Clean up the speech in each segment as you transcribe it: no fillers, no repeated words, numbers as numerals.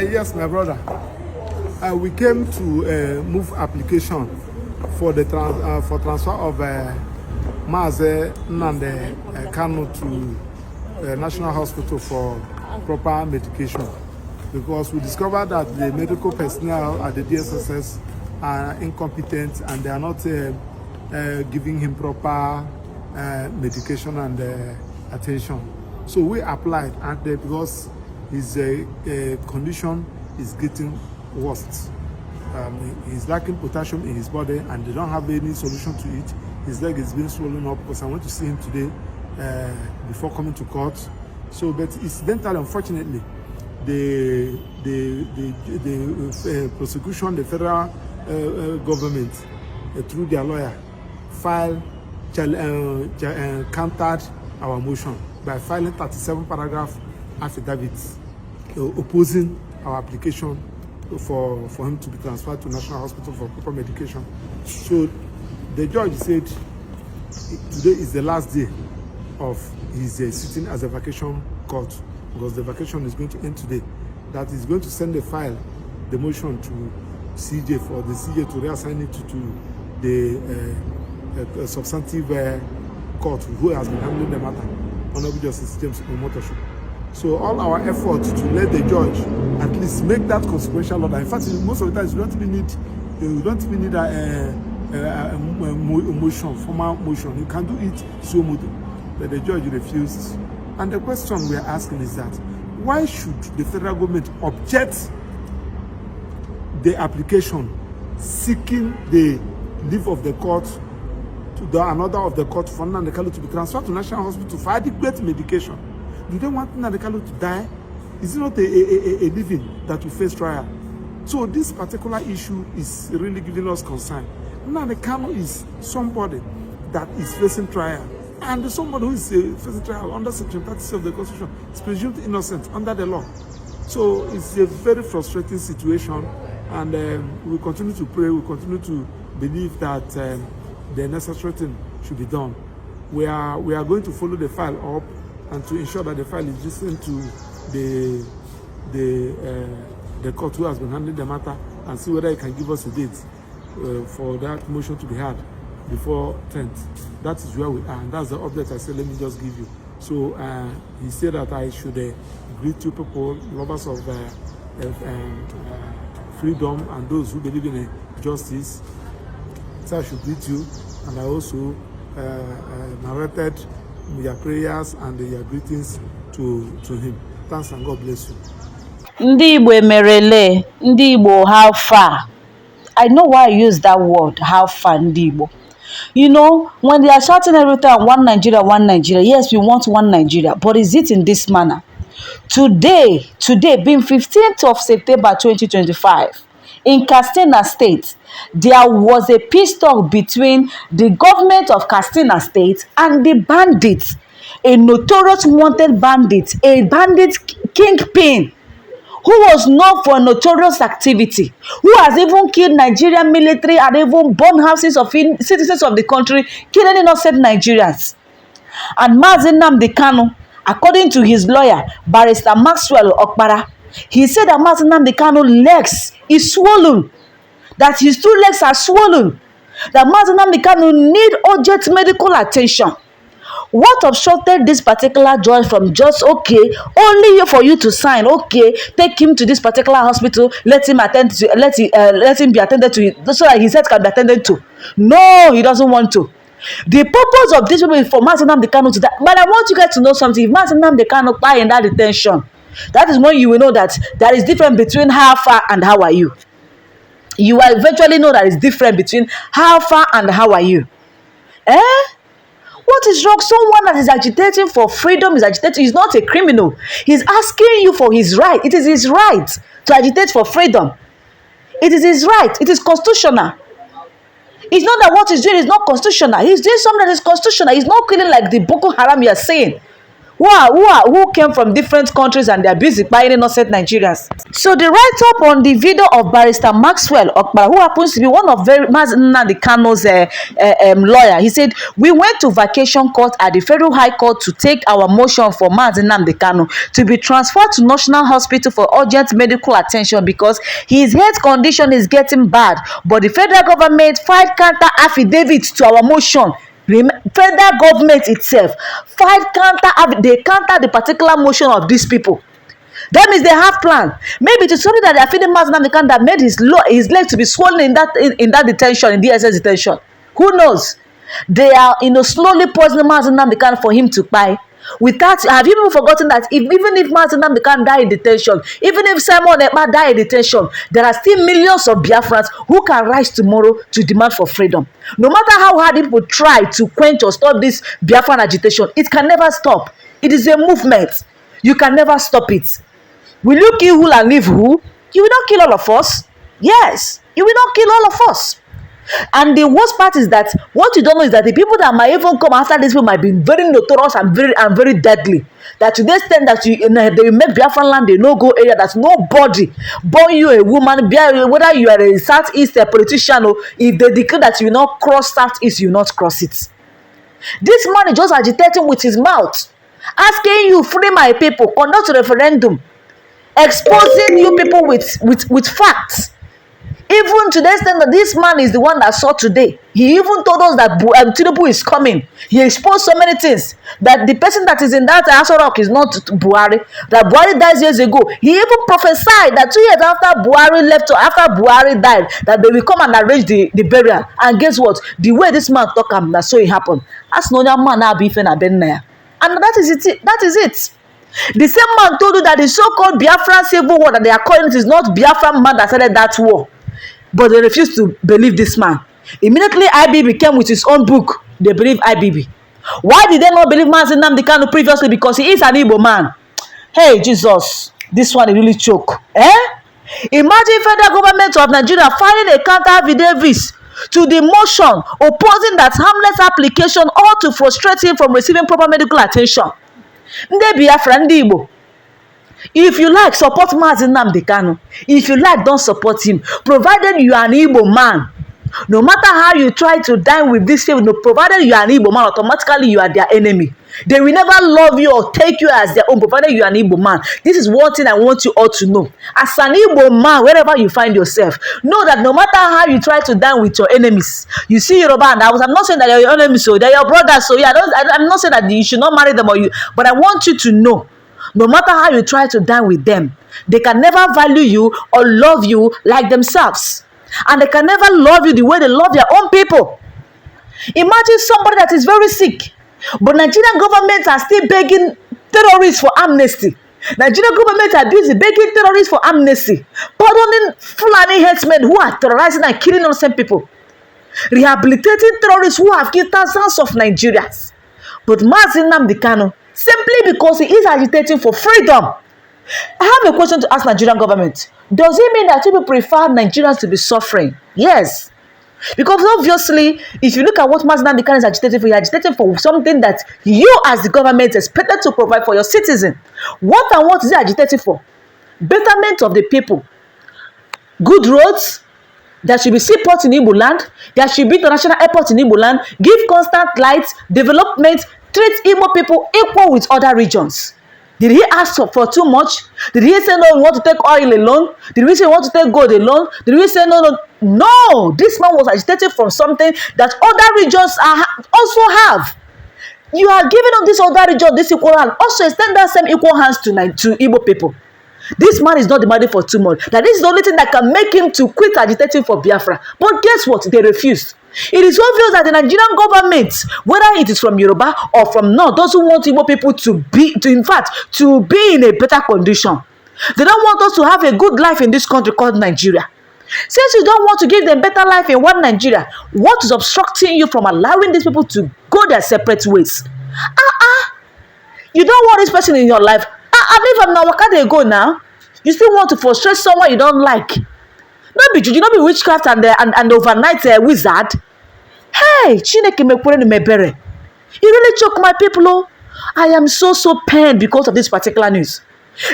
Yes, my brother. We came to move application for the transfer of Mazi Nnamdi Kanu to National Hospital for proper medication, because we discovered that the medical personnel at the DSS are incompetent and they are not giving him proper medication and attention. So we applied, and because his condition is getting worse. He's lacking potassium in his body and they don't have any solution to it. His leg is being swollen up, because I went to see him today before coming to court. So, but incidentally, unfortunately, the prosecution, the federal government, through their lawyer, countered our motion by filing 37 paragraph affidavits opposing our application for him to be transferred to National Hospital for proper medication. So the judge said today is the last day of his sitting as a vacation court, because the vacation is going to end today. That is going to send the file, the motion to CJ for the CJ to reassign it to the substantive court who has been handling the matter, Honorable Justice James Omotosho. So all our efforts to let the judge at least make that consequential order. In fact, most of the times you don't even need a motion, formal motion. You can do it so much, but the judge refused. And the question we are asking is that why should the federal government object the application seeking the leave of the court to an order of the court for Nnamdi Kanu to be transferred to National Hospital for adequate medication? Do they want Nnamdi Kanu to die? Is it not a living that will face trial? So this particular issue is really giving us concern. Nnamdi Kanu is somebody that is facing trial, and somebody who is facing trial under Section 36 of the Constitution is presumed innocent under the law. So it's a very frustrating situation, and we continue to pray, we continue to believe that the necessary thing should be done. We are going to follow the file up and to ensure that the file is listened to the court who has been handling the matter, and see whether it can give us a date for that motion to be had before 10th. That is where we are, and that's the update I said let me just give you. So he said that I should greet you people, lovers of freedom and those who believe in justice. So I should greet you, and I also narrated your prayers and your greetings to him. Thanks, and God bless you. Ndị Igbo emerele, Ndị Igbo how far? I know why I use that word, how far, Ndị Igbo. You know, when they are shouting every time, one Nigeria, yes, we want one Nigeria, but is it in this manner? Today being 15th of September 2025, in Katsina State, there was a peace talk between the government of Katsina State and the bandits, a notorious wanted bandit, a bandit kingpin, who was known for notorious activity, who has even killed Nigerian military and even burned houses of citizens of the country, killing innocent Nigerians. And Mazi Nnamdi Kanu, according to his lawyer, Barrister Maxwell Okpara, he said that Mazi Nnamdi Kanu's legs is swollen, that his two legs are swollen, that Mazi Nnamdi Kanu need urgent medical attention. What obstructed this particular judge from just only for you to sign, take him to this particular hospital, let him be attended to, so that his head can be attended to? No, he doesn't want to. The purpose of this is for Mazi Nnamdi Kanu to die. But I want you guys to know something. If Mazi Nnamdi Kanu die in that detention, that is when you will know that there is difference between how far and how are you. You will eventually know that it's different between how far and how are you. What is wrong? Someone that is agitating for freedom is not a criminal. He's asking you for his right. It is his right to agitate for freedom. It is his right. It is constitutional. It's not that what he's doing is not constitutional. He's doing something that is constitutional. He's not killing like the Boko Haram you are saying. who came from different countries and they are busy buying innocent Nigerians. So the write-up on the video of Barrister Maxwell Okpara, who happens to be one of Nnamdi Kanu's lawyer, he said, we went to vacation court at the Federal High Court to take our motion for Nnamdi Kanu to be transferred to National Hospital for urgent medical attention because his health condition is getting bad. But the federal government filed counter affidavit to our motion. Federal government itself filed they counter the particular motion of these people. That means they have plan. Maybe to something that they are feeding Nnamdi Kanu that made his leg to be swollen in that detention, in DSS detention. Who knows? They are slowly poisoning Nnamdi Kanu for him to buy. Without, have you even forgotten that even if Nnamdi Kanu die in detention, even if Simon Ekpa die in detention, there are still millions of Biafrans who can rise tomorrow to demand for freedom. No matter how hard people try to quench or stop this Biafran agitation, it can never stop. It is a movement. You can never stop it. Will you kill who and leave who? You will not kill all of us. Yes, you will not kill all of us. And the worst part is that what you don't know is that the people that might even come after this people might be very notorious and very deadly. That to the extent that they will make Biafran land a no-go area, that nobody, born you a woman, whether you are a Southeast politician or if they declare that you will not cross Southeast, you will not cross it. This man is just agitating with his mouth, asking you, free my people, conduct a referendum, exposing you people with facts. Even to the extent that this man is the one that saw today. He even told us that Tinubu is coming. He exposed so many things. That the person that is in that Aso Rock is not Buhari. That Buhari died years ago. He even prophesied that 2 years after Buhari left, or after Buhari died, that they will come and arrange the burial. And guess what? The way this man talk, that's so it happened. That's no man now be and that is it. That is it. The same man told you that the so-called Biafran civil war that they are calling it is not Biafran man that started that war. But they refused to believe this man. Immediately, IBB came with his own book. They believe IBB. Why did they not believe Nnamdi Kanu previously? Because he is an Igbo man. Hey, Jesus. This one really choke. Imagine federal government of Nigeria filing a counter affidavit to the motion opposing that harmless application or to frustrate him from receiving proper medical attention. Ndị Biafra, ndị Igbo. If you like, support Nnamdi Kanu. If you like, don't support him. Provided you are an Igbo man. No matter how you try to dine with this people, provided you are an Igbo man, automatically you are their enemy. They will never love you or take you as their own, provided you are an Igbo man. This is one thing I want you all to know. As an Igbo man, wherever you find yourself, know that no matter how you try to dine with your enemies, you see Yoruba and I'm not saying that they're your enemies, so they're your brothers, so yeah, I'm not saying that you should not marry them or you, but I want you to know, no matter how you try to dine with them, they can never value you or love you like themselves. And they can never love you the way they love their own people. Imagine somebody that is very sick, but Nigerian government are still begging terrorists for amnesty. Nigerian government are busy begging terrorists for amnesty, pardoning Fulani headsmen who are terrorizing and killing innocent people, rehabilitating terrorists who have killed thousands of Nigerians. But Nnamdi Kanu, simply because he is agitating for freedom. I have a question to ask Nigerian government. Does it mean that people prefer Nigerians to be suffering? Yes. Because obviously, if you look at what Nnamdi Kanu is agitating for, you're agitating for something that you as the government expected to provide for your citizen. What and what is he agitating for? Betterment of the people. Good roads. There should be seaports in Igbo land. There should be international airports in Igbo land. Give constant lights, development, treat Igbo people equal with other regions. Did he ask for too much? Did he say, no, we want to take oil alone? Did we say we want to take gold alone? Did we say, no? No, this man was agitated from something that other regions also have. You are giving up this other region, this equal hand. Also extend that same equal hands to Igbo people. This man is not demanding for too much. That is the only thing that can make him to quit agitating for Biafra. But guess what? They refused. It is obvious that the Nigerian government, whether it is from Yoruba or from North, doesn't want Igbo people to be in a better condition. They don't want us to have a good life in this country called Nigeria. Since you don't want to give them better life in one Nigeria, what is obstructing you from allowing these people to go their separate ways? You don't want this person in your life. I leave them now. Where can they go now? You still want to frustrate someone you don't like? Not be juju, not be witchcraft and overnight wizard. Hey, Chineke mekwere ni mebere. You really choke my people, oh. I am so pained because of this particular news.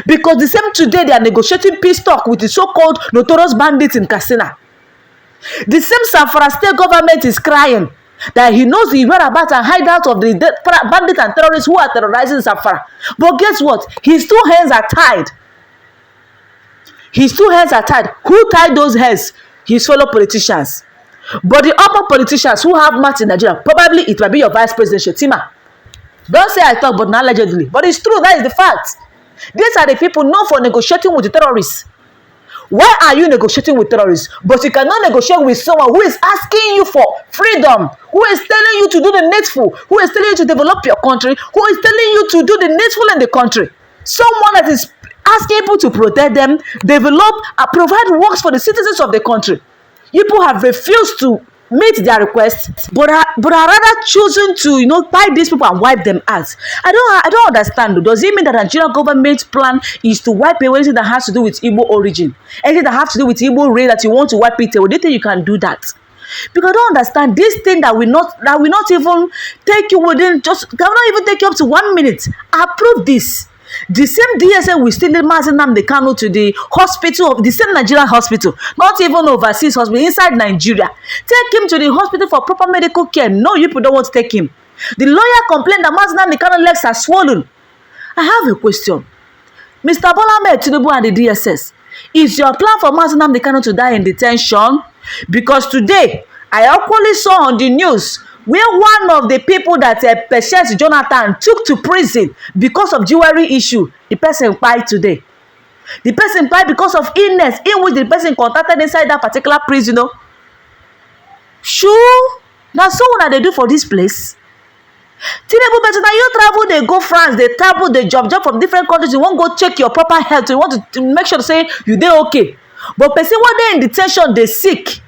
Because the same today they are negotiating peace talk with the so-called notorious bandits in Katsina. The same Zamfara state government is crying that he knows the whereabouts and hideout of the bandits and terrorists who are terrorizing Zamfara. But guess what? His two hands are tied. His two hands are tied. Who tied those hands? His fellow politicians. But the upper politicians who have much in Nigeria, probably it might be your vice president, Shetima. Don't say I talk, but not allegedly. But it's true, that is the fact. These are the people known for negotiating with the terrorists. Why are you negotiating with terrorists? But you cannot negotiate with someone who is asking you for freedom, who is telling you to do the needful, who is telling you to develop your country, who is telling you to do the needful in the country. Someone that is asking people to protect them, develop, and provide works for the citizens of the country. People have refused to meet their requests, but are rather choosing to buy these people and wipe them out. I don't understand. Does it mean that the Nigerian government's plan is to wipe away anything that has to do with Igbo origin, anything that has to do with Igbo race, that you want to wipe it away? Do you think you can do that? Because I don't understand this thing that will not even take you cannot even take you up to 1 minute. Approve this. The same DSS will still Musa Liman Kanu to the hospital of the same Nigerian hospital, not even overseas hospital, inside Nigeria. Take him to the hospital for proper medical care. No, you people don't want to take him. The lawyer complained that Musa Liman Kanu's legs are swollen. I have a question. Mr. Bola Ahmed Tinubu and the DSS, is your plan for Musa Liman Kanu to die in detention? Because today, I actually saw on the news where one of the people that Patience Jonathan took to prison because of jewelry issue, the person died today. The person died because of illness in which the person contacted inside that particular prison. Sure, that's so what they do for this place. Tinubu, but now you travel, they go France, they travel, they job from different countries. You won't go check your proper health. You want to make sure to say you dey okay. But person one day in detention, they sick.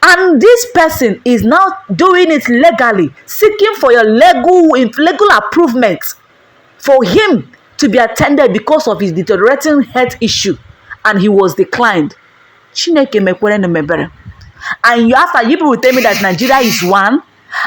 And this person is now doing it legally, seeking for your legal improvement for him to be attended because of his deteriorating health issue, and he was declined. Chineke mekwere no mebere. And after you people will tell me that Nigeria is one,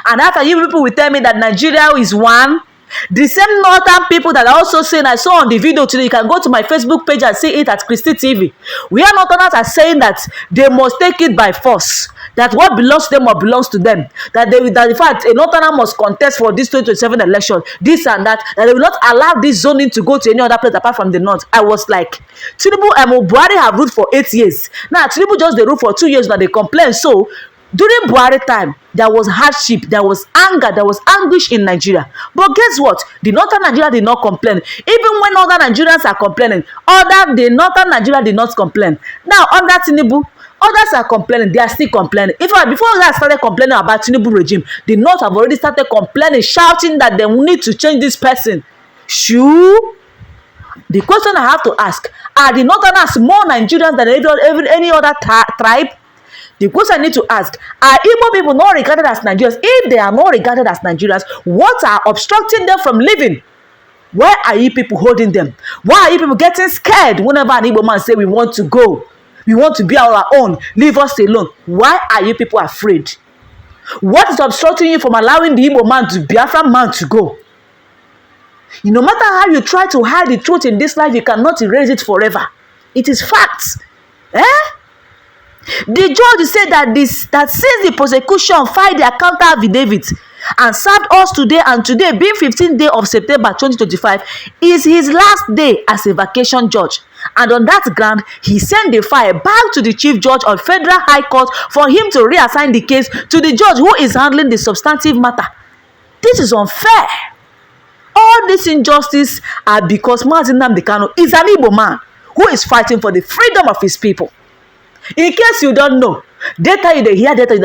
and after you people will tell me that Nigeria is one, the same northern people that are also saying, I saw on the video today, you can go to my Facebook page and see it at Christy TV. We are northerners are saying that they must take it by force. That what belongs to them or belongs to them. That in fact a northerner must contest for this 2027 election, this and that. That they will not allow this zoning to go to any other place apart from the north. I was like, Tinubu and Buhari have ruled for 8 years. Now Tinubu just they rule for 2 years, now they complain. So during Buhari time, there was hardship, there was anger, there was anguish in Nigeria. But guess what? The northern Nigeria did not complain. Even when other Nigerians are complaining, the northern Nigeria did not complain. Now under Tinubu, others are complaining, they are still complaining. In fact, before others started complaining about Tinubu regime, the North have already started complaining, shouting that they need to change this person. Sure. The question I have to ask, are the Northerners more Nigerians than any other tribe? The question I need to ask, are Igbo people not regarded as Nigerians? If they are not regarded as Nigerians, what are obstructing them from living? Why are you people holding them? Why are you people getting scared whenever an Igbo man say we want to go? We want to be our own. Leave us alone. Why are you people afraid? What is obstructing you from allowing the Igbo man, the Biafra man, to go? No matter how you try to hide the truth in this life, you cannot erase it forever. It is facts. The judge said that since the prosecution filed their counter affidavit and served us today, and today being 15th day of September 2025 is his last day as a vacation judge, and on that ground he sent the file back to the chief judge of Federal High Court for him to reassign the case to the judge who is handling the substantive matter. This is unfair. All this injustice are because Nnamdi Kanu is an Igbo man who is fighting for the freedom of his people. In case you don't know, data you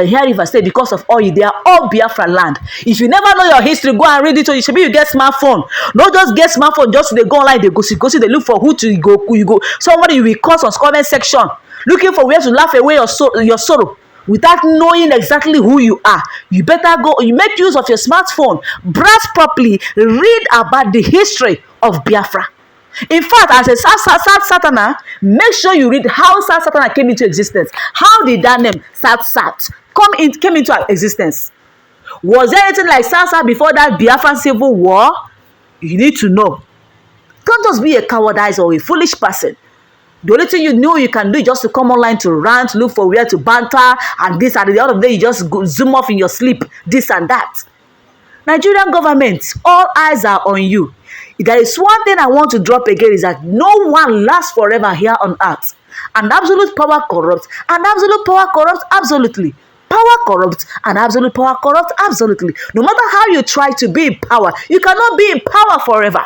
hear River State because of oil, they are all Biafra land. If you never know your history, go and read it. You should be you get smartphone. Not just get smartphone, just they go online, they go see, they look for who to go. You go. Somebody you will cause on comment section, looking for where to laugh away your sorrow. Without knowing exactly who you are. You better go, you make use of your smartphone, browse properly, read about the history of Biafra. In fact, as a South Satana, make sure you read how South Satana came into existence. How did that name, South, came into existence? Was there anything like South before that Biafran civil war? You need to know. Don't just be a cowardice or a foolish person. The only thing you know you can do is just to come online to rant, look for where to banter, and this, and at the end of the day, you just go zoom off in your sleep, this and that. Nigerian government, all eyes are on you. There is one thing I want to drop again, is that no one lasts forever here on earth. And absolute power corrupts, and absolute power corrupts absolutely. Power corrupts, and absolute power corrupts absolutely. No matter how you try to be in power, you cannot be in power forever.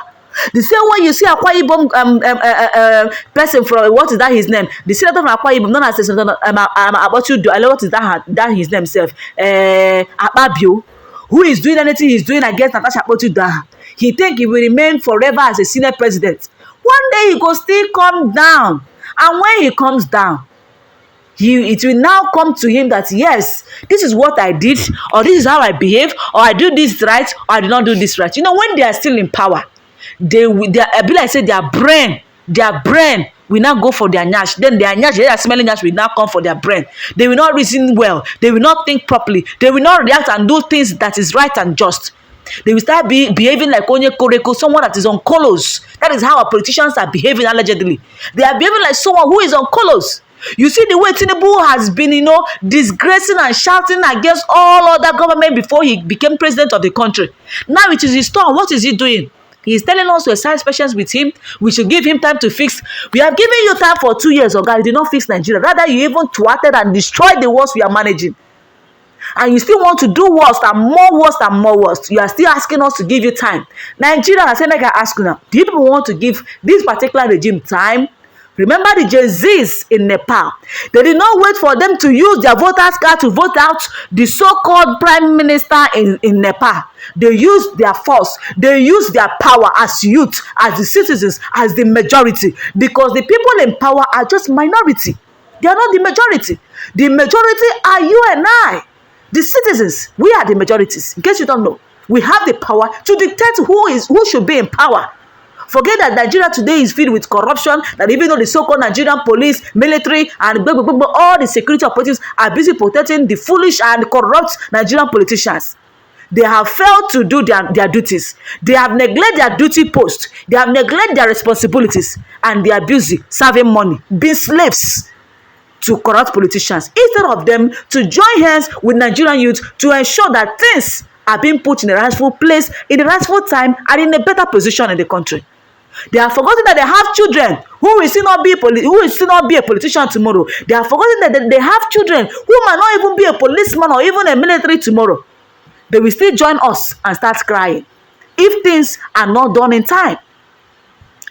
The same way you see Akwa Ibom person from, what is that his name? The senator from Akwa Ibom, known as I know what is that his name self? Akpabio, who is doing anything he's doing against Natasha Akpoti-Uduaghan. He think he will remain forever as a senior president. One day he go still come down, and when he comes down, it will now come to him that yes, this is what I did, or this is how I behave, or I do this right, or I did not do this right. You know, when they are still in power, they be like say their brain will not go for their nyash. Then their nyash, their smelling nyash will not come for their brain. They will not reason well. They will not think properly. They will not react and do things that is right and just. They will start behaving like 𝐦𝐞𝐝𝐢𝐬𝐿, someone that is on colors. That is how our politicians are behaving allegedly. They are behaving like someone who is on colors. You see the way Tinubu has been, disgracing and shouting against all other government before he became president of the country. Now it is his turn. What is he doing? He is telling us to exercise patience with him. We should give him time to fix. We have given you time for 2 years, Oga. You did not fix Nigeria. Rather, you even thwarted and destroyed the wars we are managing. And you still want to do worse and more worse and more worse. You are still asking us to give you time. Nigeria, I said, like I ask you now, do you people want to give this particular regime time? Remember the 𝐬𝐧𝐻s in Nepal. They did not wait for them to use their voters' card to vote out the so-called prime minister in Nepal. They used their force. They used their power as youth, as the citizens, as the majority. Because the people in power are just minority. They are not the majority. The majority are you and I. The citizens, we are the majorities. In case you don't know, we have the power to dictate who should be in power. Forget that Nigeria today is filled with corruption, that even though the so-called Nigerian police, military, and all the security operatives are busy protecting the foolish and corrupt Nigerian politicians. They have failed to do their duties. They have neglected their duty post. They have neglected their responsibilities. And they are busy serving money, being slaves to corrupt politicians, instead of them to join hands with Nigerian youth to ensure that things are being put in the rightful place, in the rightful time, and in a better position in the country. They have forgotten that they have children who will still not be a politician tomorrow. They have forgotten that they have children who might not even be a policeman or even a military tomorrow. They will still join us and start crying if things are not done in time.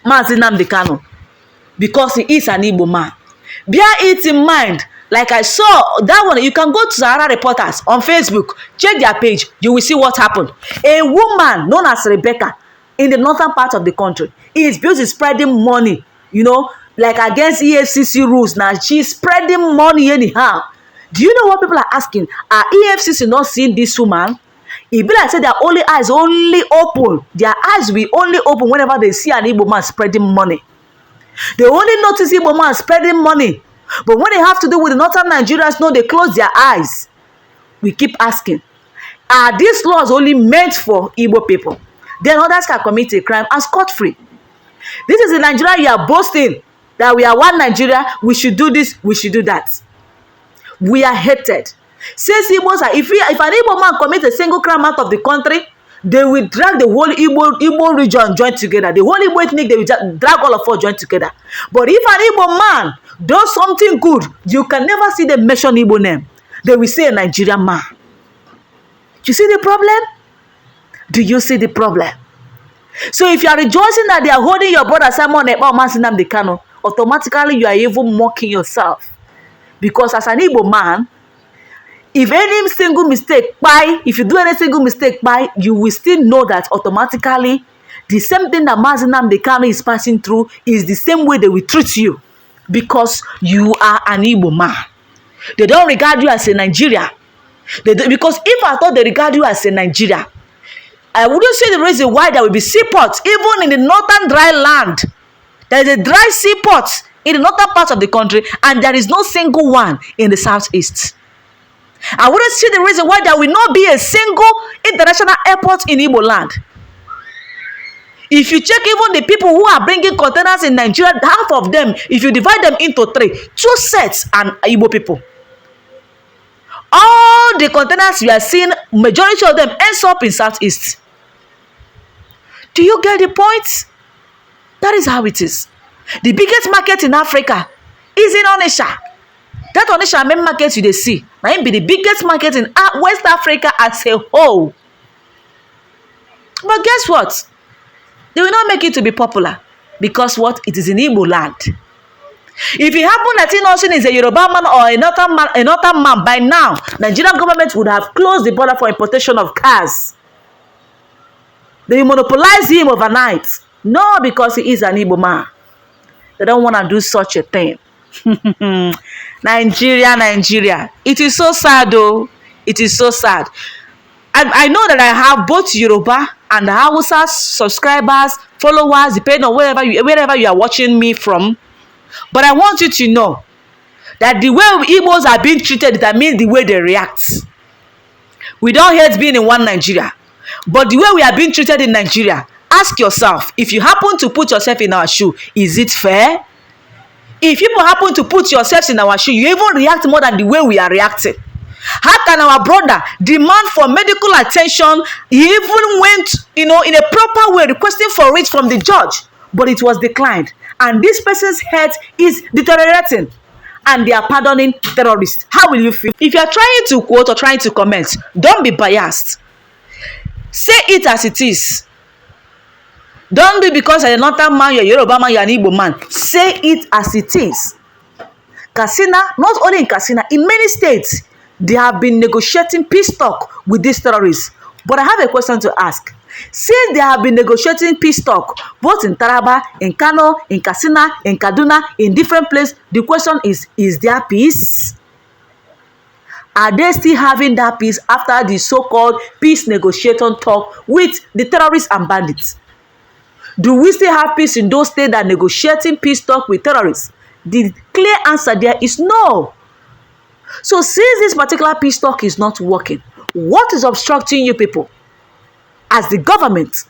Nnamdi Kanu, because he is an Igbo man. Bear it in mind. Like I saw that one, you can go to Sahara Reporters on Facebook, check their page, you will see what happened. A woman known as Rebecca in the northern part of the country is busy spreading money, like against EFCC rules. Now she's spreading money anyhow. Do you know what people are asking? Are EFCC not seeing this woman? It be like say their only eyes only open. Their eyes will only open whenever they see an Igbo man spreading money. They only notice Igbo man spreading money. But when they have to do with the northern Nigerians, no, they close their eyes. We keep asking, are these laws only meant for Igbo people? Then others can commit a crime and scot-free. This is the Nigeria you are boasting that we are one Nigeria, we should do this, we should do that. We are hated. Since Igbos are, if an Igbo man commits a single crime out of the country, they will drag the whole Igbo region join together. The whole Igbo ethnic, they will drag all of us join together. But if an Igbo man does something good, you can never see them mention Igbo name. They will say a Nigerian man. You see the problem? Do you see the problem? So if you are rejoicing that they are holding your brother Simon Ekpa Nnamdi Kanu, automatically you are even mocking yourself. Because as an Igbo man, if any single mistake, if you do any single mistake, you will still know that automatically the same thing that Nnamdi Kanu is passing through is the same way they will treat you. Because you are an Igbo man. They don't regard you as a Nigeria. Because if I thought they regard you as a Nigeria, I wouldn't see the reason why there will be seaports, even in the northern dry land. There is a dry seaport in the northern part of the country, and there is no single one in the southeast. I wouldn't see the reason why there will not be a single international airport in Igbo land. If you check even the people who are bringing containers in Nigeria, half of them, if you divide them into three, two sets and Igbo people. All the containers you are seeing, majority of them ends up in Southeast. Do you get the point? That is how it is. The biggest market in Africa is in Onitsha. That Onitsha main market you dey see, might be the biggest market in West Africa as a whole. But guess what? They will not make it to be popular because what? It is in Igbo land. If it happened that Innocent is a Yoruba man or another man, by now, Nigerian government would have closed the border for importation of cars. They monopolize him overnight. No, because he is an Igbo man. They don't want to do such a thing. Nigeria. It is so sad though. It is so sad. And I know that I have both Yoruba and Hausa subscribers, followers, depending on wherever you are watching me from. But I want you to know that the way Igbos are being treated, that means the way they react. We don't hate being in one Nigeria. But the way we are being treated in Nigeria, ask yourself, if you happen to put yourself in our shoe, is it fair? If people happen to put yourselves in our shoe, you even react more than the way we are reacting. How can our brother demand for medical attention? He even went, in a proper way, requesting for it from the judge, but it was declined. And this person's health is deteriorating, and they are pardoning terrorists. How will you feel? If you are trying to quote or trying to comment, don't be biased. Say it as it is. Don't be because you're not a man, you're a Yoruba man, you're an Igbo man. Say it as it is. Katsina, not only in Katsina, in many states, they have been negotiating peace talk with these terrorists. But I have a question to ask. Since they have been negotiating peace talk, both in Taraba, in Kano, in Katsina, in Kaduna, in different places, the question is there peace? Are they still having that peace after the so-called peace negotiation talk with the terrorists and bandits? Do we still have peace in those states that are negotiating peace talk with terrorists? The clear answer there is no. So since this particular peace talk is not working, what is obstructing you people as the government?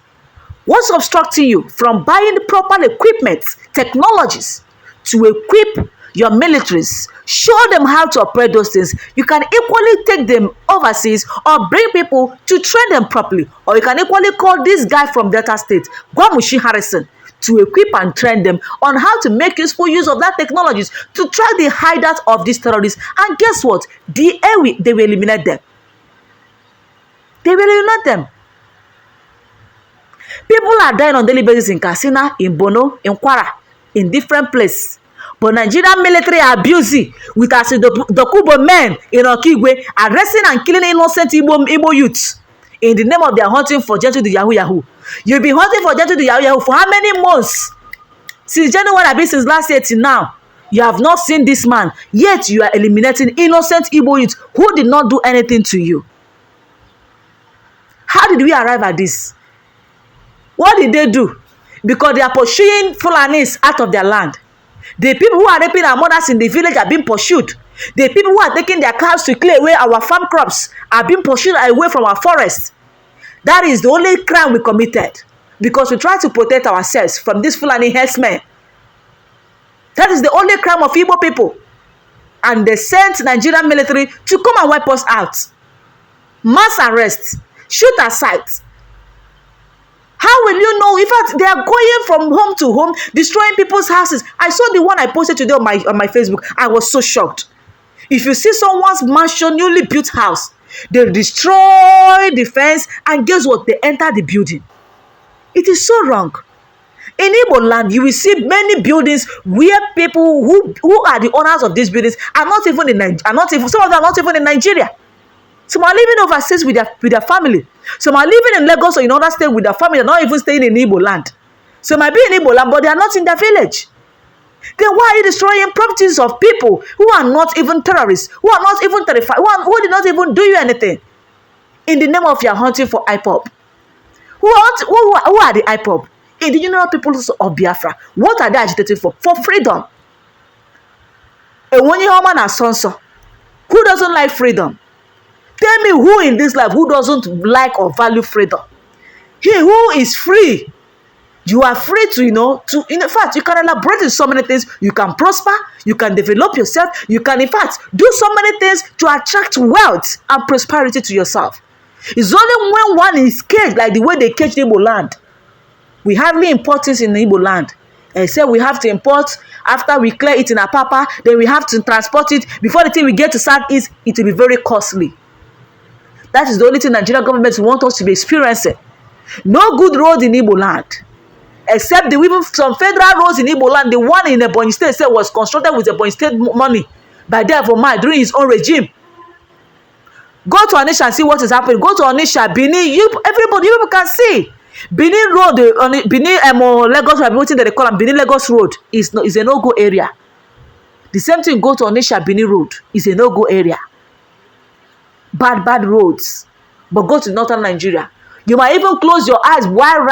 What's obstructing you from buying the proper equipment, technologies to equip your militaries? Show them how to operate those things. You can equally take them overseas or bring people to train them properly. Or you can equally call this guy from Delta State, 𝐬𝐭𝐚𝐳 to equip and train them on how to make useful use of that technologies to track the hideout of these terrorists. And guess what? They will eliminate them. They will eliminate them. People are dying on daily basis in Katsina, in Bono, in Kwara, in different places. But Nigerian military are busy with the Kubo men in Okigwe arresting and killing innocent Igbo youths in the name of their hunting for 𝐬𝐭𝐻𝐢 𝐊𝐿. You've been hunting for 𝐬𝐭𝐻𝐢 𝐊𝐿 for how many months? Since January, I mean since last year till now. You have not seen this man, yet you are eliminating innocent Igbo youths who did not do anything to you. How did we arrive at this? What did they do? Because they are pursuing Fulanis out of their land. The people who are raping our mothers in the village are being pursued. The people who are taking their cows to clear away our farm crops are being pursued away from our forests. That is the only crime we committed, because we try to protect ourselves from these Fulani herdsmen. That is the only crime of Igbo people. And they sent Nigerian military to come and wipe us out. Mass arrest, shoot aside. How will you know? In fact, they are going from home to home, destroying people's houses. I saw the one I posted today on my Facebook. I was so shocked. If you see someone's mansion, newly built house, they destroy the fence, and guess what? They enter the building. It is so wrong. In Igbo land, you will see many buildings where people who are the owners of these buildings are not even in Nigeria. Some of them are not even in Nigeria. Some are living overseas with their family. Some are living in Lagos or in other states with their family. They're not even staying in Igbo land. Some might be in Igbo land, but they are not in their village. Then why are you destroying properties of people who are not even terrorists, who are not even terrified, who did not even do you anything, in the name of your hunting for IPOB? Who are the IPOB? Indigenous People of Biafra. What are they agitating for? For freedom. 𝐬𝐭𝐚𝐳𝐿 Who doesn't like freedom? Tell me who in this life who doesn't like or value freedom? He who is free You are free to, in fact, you can elaborate in so many things. You can prosper, you can develop yourself, you can, in fact, do so many things to attract wealth and prosperity to yourself. It's only when one is caged, like the way they cage the Igbo land. We hardly import things in the Igbo land. Except we have to import, after we clear it in Apapa, then we have to transport it. Before the thing we get to Southeast, it will be very costly. That is the only thing Nigerian government want us to be experiencing. No good road in Igbo land. Except even some federal roads in Igbo land, the one in Ebonyi State was constructed with Ebonyi State money by Devomai during his own regime. Go to Onitsha and see what is happening. Go to Onitsha, Benin, everybody, you people can see. Benin Road, Benin Lagos, what they call them, Benin Lagos Road is a no-go area. The same thing, go to Onitsha, Benin Road is a no-go area. Bad roads. But go to northern Nigeria. You might even close your eyes while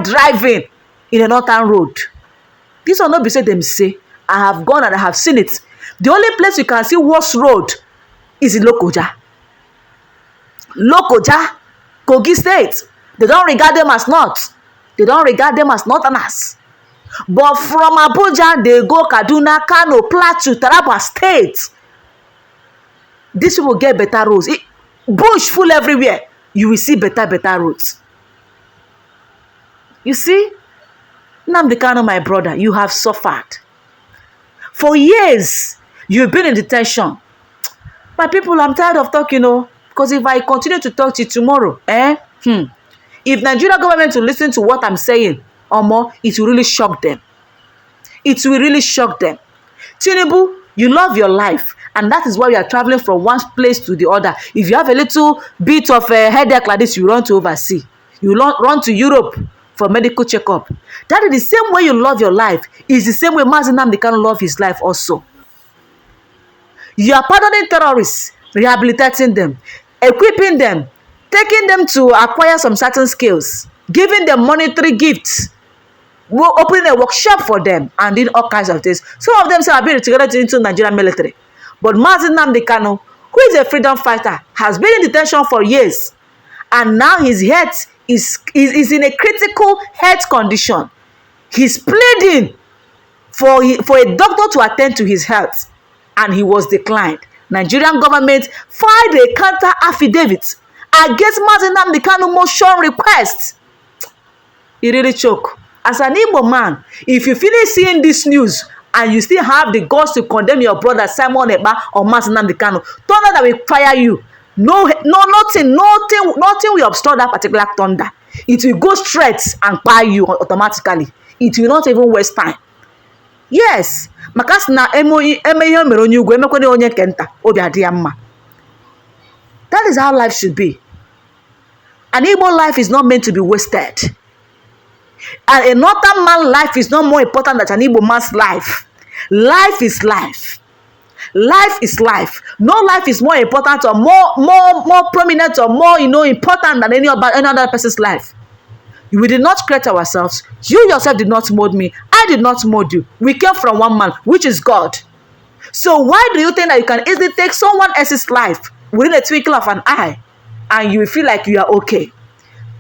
driving in a northern road. This will not be said them say. I have gone and I have seen it. The only place you can see worse road is in Lokoja. Kogi State. They don't regard them as North. They don't regard them as Northerners. But from Abuja, they go Kaduna, Kano, Plateau, Taraba State. These people get better roads. Bush full everywhere. You will see better roads. You see? Nnamdi Kanu, my brother, you have suffered. For years, you've been in detention. My people, I'm tired of talking, because if I continue to talk to you tomorrow, if Nigeria government will listen to what I'm saying or more, it will really shock them. It will really shock them. Tinubu, you love your life, and that is why you are traveling from one place to the other. If you have a little bit of a headache like this, you run to overseas. You run to Europe for medical checkup. That is the same way you love your life. It's the same way Nnamdi Kanu love his life also. You are pardoning terrorists, rehabilitating them, equipping them, taking them to acquire some certain skills, giving them monetary gifts, opening a workshop for them, and doing all kinds of things. Some of them say have been integrated into Nigerian military. But Nnamdi Kanu, who is a freedom fighter, has been in detention for years, and now his health is in a critical health condition. He's pleading for a doctor to attend to his health, and he was declined. Nigerian government filed a counter affidavit against Nnamdi Kanu motion request. He really choke. As an Igbo man, if you finish seeing this news and you still have the guts to condemn your brother Simon Ekpa or Nnamdi Kanu, thunder that will fire you. Nothing will obstruct that particular thunder. It will go straight and fire you automatically. It will not even waste time. Yes, makas na 𝐬𝐭𝐚𝐳 𝐷𝐻𝐻 emekwene onye kenta obi adi ya mma. That is how life should be. An Igbo life is not meant to be wasted. And a northern man's life is not more important than an Igbo man's life. Life is life. Life is life. No life is more important or more prominent or more important than any other person's life. We did not create ourselves. You yourself did not mold me. I did not mold you. We came from one man, which is God. So why do you think that you can easily take someone else's life within a twinkle of an eye and you will feel like you are okay?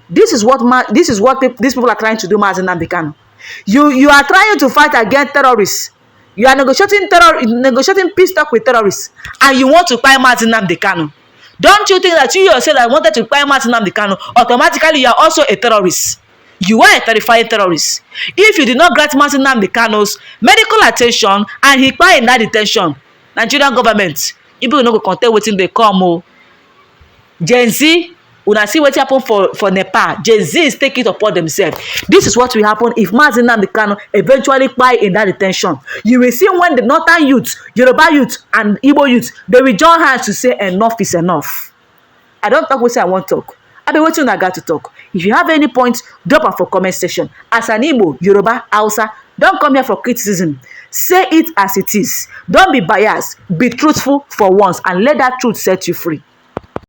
This is what these people are trying to do, Nnamdi Kanu. You are trying to fight against terrorists. You are negotiating peace talk with terrorists, and you want to buy Nnamdi Kanu. Don't you think that you yourself that wanted to buy Nnamdi Kanu, automatically you are also a terrorist? You are a terrifying terrorist. If you did not grant Nnamdi Kanu's medical attention and he died in that detention, Nigerian government, people will not go content waiting they come. Gen Z, una see what happen for Nepal. Gen Z is taking it upon themselves. This is what will happen if Nnamdi Kanu eventually die in that detention. You will see when the northern youth, Yoruba youth, and Igbo youth, they will join hands to say enough is enough. I don't talk what I want to talk. I be waiting I got to talk. If you have any points, drop them for comment section. As an Igbo, Yoruba, Hausa, don't come here for criticism. Say it as it is. Don't be biased. Be truthful for once and let that truth set you free.